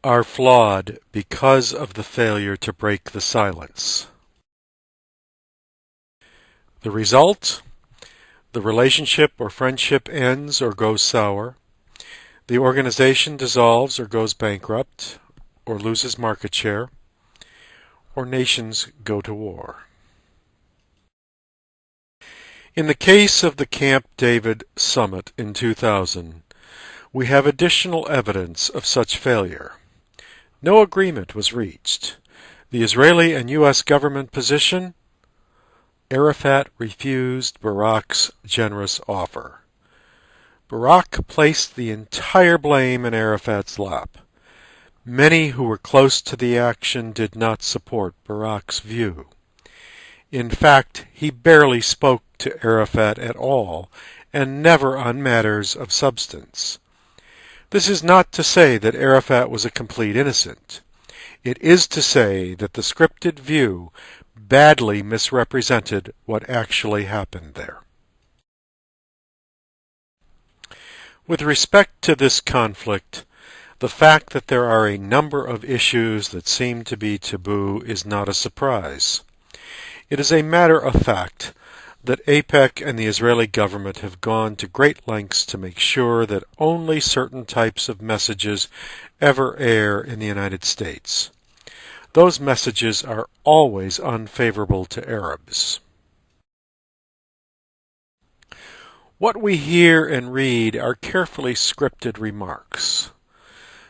are flawed because of the failure to break the silence. The result? The relationship or friendship ends or goes sour. The organization dissolves or goes bankrupt, or loses market share, or nations go to war. In the case of the Camp David summit in 2000, we have additional evidence of such failure. No agreement was reached. The Israeli and U.S. government position? Arafat refused Barak's generous offer. Barak placed the entire blame in Arafat's lap. Many who were close to the action did not support Barak's view. In fact, he barely spoke to Arafat at all, and never on matters of substance. This is not to say that Arafat was a complete innocent. It is to say that the scripted view badly misrepresented what actually happened there. With respect to this conflict, the fact that there are a number of issues that seem to be taboo is not a surprise. It is a matter of fact that AIPAC and the Israeli government have gone to great lengths to make sure that only certain types of messages ever air in the United States. Those messages are always unfavorable to Arabs. What we hear and read are carefully scripted remarks.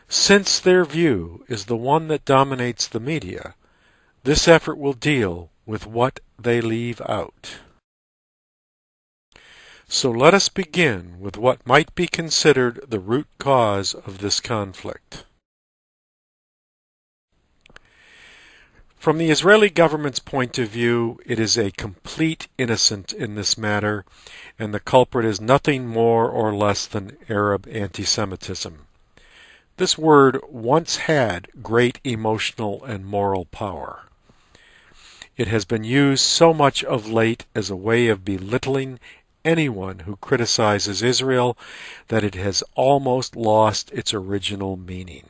Since their view is the one that dominates the media, this effort will deal with what they leave out. So let us begin with what might be considered the root cause of this conflict. From the Israeli government's point of view, it is a complete innocent in this matter, and the culprit is nothing more or less than Arab anti-Semitism. This word once had great emotional and moral power. It has been used so much of late as a way of belittling anyone who criticizes Israel that it has almost lost its original meaning.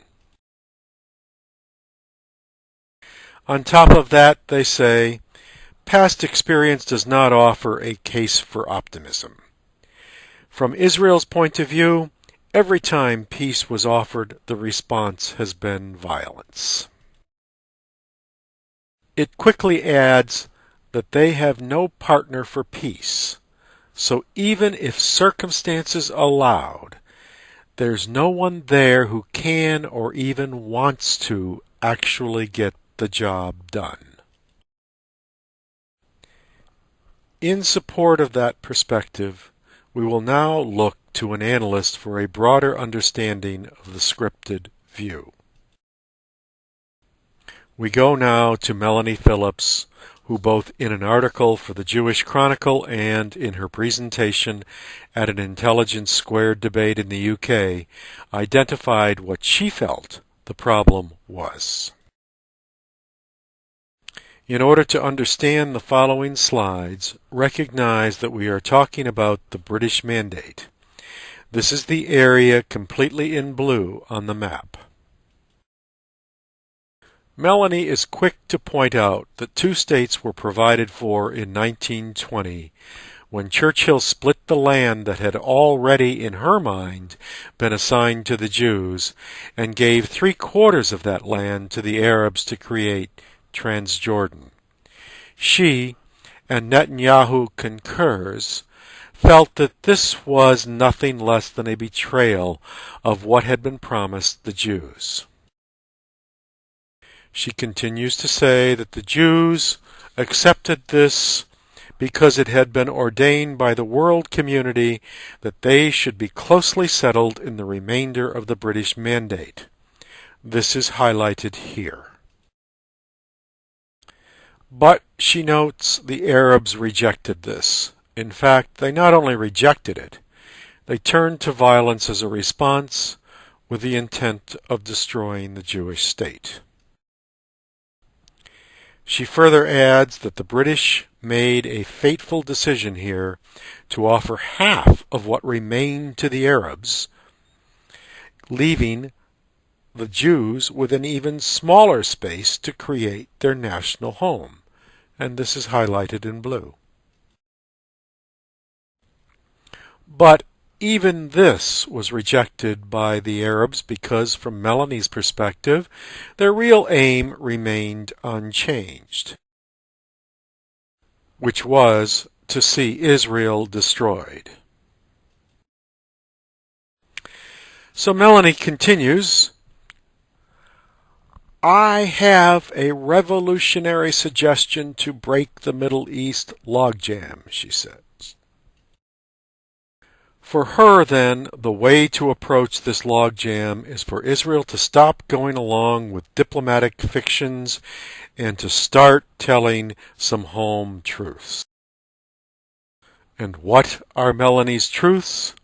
On top of that, they say, past experience does not offer a case for optimism. From Israel's point of view, every time peace was offered, the response has been violence. It quickly adds that they have no partner for peace, so even if circumstances allowed, there's no one there who can or even wants to actually get the job done. In support of that perspective, we will now look to an analyst for a broader understanding of the scripted view. We go now to Melanie Phillips, who both in an article for the Jewish Chronicle and in her presentation at an Intelligence Squared debate in the UK, identified what she felt the problem was. In order to understand the following slides, recognize that we are talking about the British Mandate. This is the area completely in blue on the map. Melanie is quick to point out that two states were provided for in 1920 when Churchill split the land that had already, in her mind, been assigned to the Jews and gave 3/4 of that land to the Arabs to create Transjordan. She, and Netanyahu concurs, felt that this was nothing less than a betrayal of what had been promised the Jews. She continues to say that the Jews accepted this because it had been ordained by the world community that they should be closely settled in the remainder of the British Mandate. This is highlighted here. But, she notes, the Arabs rejected this. In fact, they not only rejected it, they turned to violence as a response with the intent of destroying the Jewish state. She further adds that the British made a fateful decision here to offer half of what remained to the Arabs, leaving the Jews with an even smaller space to create their national home, and this is highlighted in blue. But even this was rejected by the Arabs because, from Melanie's perspective, their real aim remained unchanged, which was to see Israel destroyed. So Melanie continues, I have a revolutionary suggestion to break the Middle East logjam, she says. For her, then, the way to approach this logjam is for Israel to stop going along with diplomatic fictions and to start telling some home truths. And what are Melanie's truths?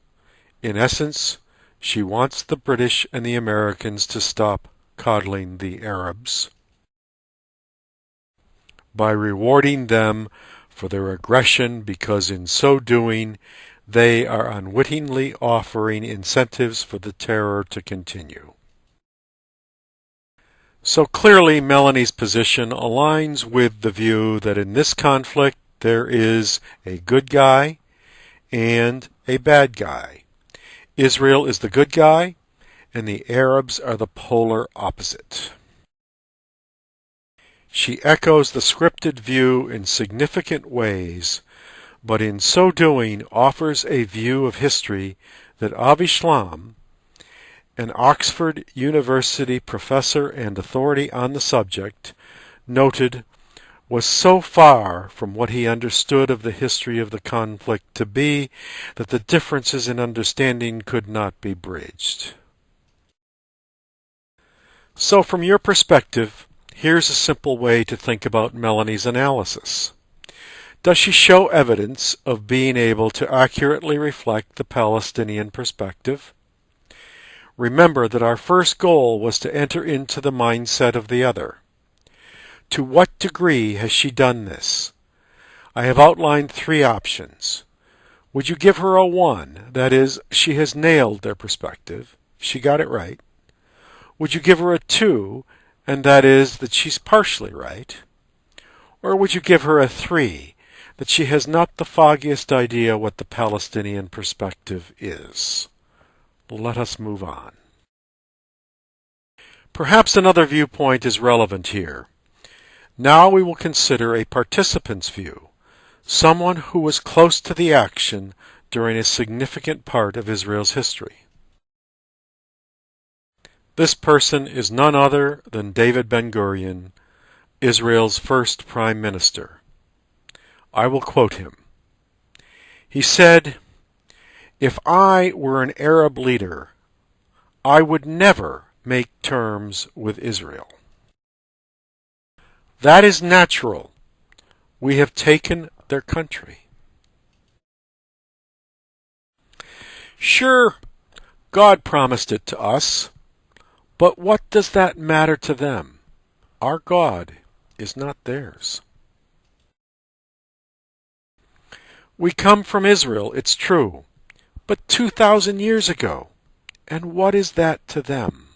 In essence, she wants the British and the Americans to stop coddling the Arabs by rewarding them for their aggression, because in so doing they are unwittingly offering incentives for the terror to continue. So clearly Melanie's position aligns with the view that in this conflict there is a good guy and a bad guy. Israel is the good guy, and the Arabs are the polar opposite. She echoes the scripted view in significant ways, but in so doing offers a view of history that Avi Shlaim, an Oxford University professor and authority on the subject, noted was so far from what he understood of the history of the conflict to be that the differences in understanding could not be bridged. So from your perspective, here's a simple way to think about Melanie's analysis. Does she show evidence of being able to accurately reflect the Palestinian perspective? Remember that our first goal was to enter into the mindset of the other. To what degree has she done this? I have outlined 3 options. Would you give her a 1? That is, she has nailed their perspective. She got it right. Would you give her a 2? And that is that she's partially right. Or would you give her a 3? That she has not the foggiest idea what the Palestinian perspective is. Let us move on. Perhaps another viewpoint is relevant here. Now we will consider a participant's view, someone who was close to the action during a significant part of Israel's history. This person is none other than David Ben-Gurion, Israel's first prime minister. I will quote him. He said, "If I were an Arab leader, I would never make terms with Israel. That is natural. We have taken their country." Sure, God promised it to us, but what does that matter to them? Our God is not theirs. We come from Israel, it's true, but 2,000 years ago, and what is that to them?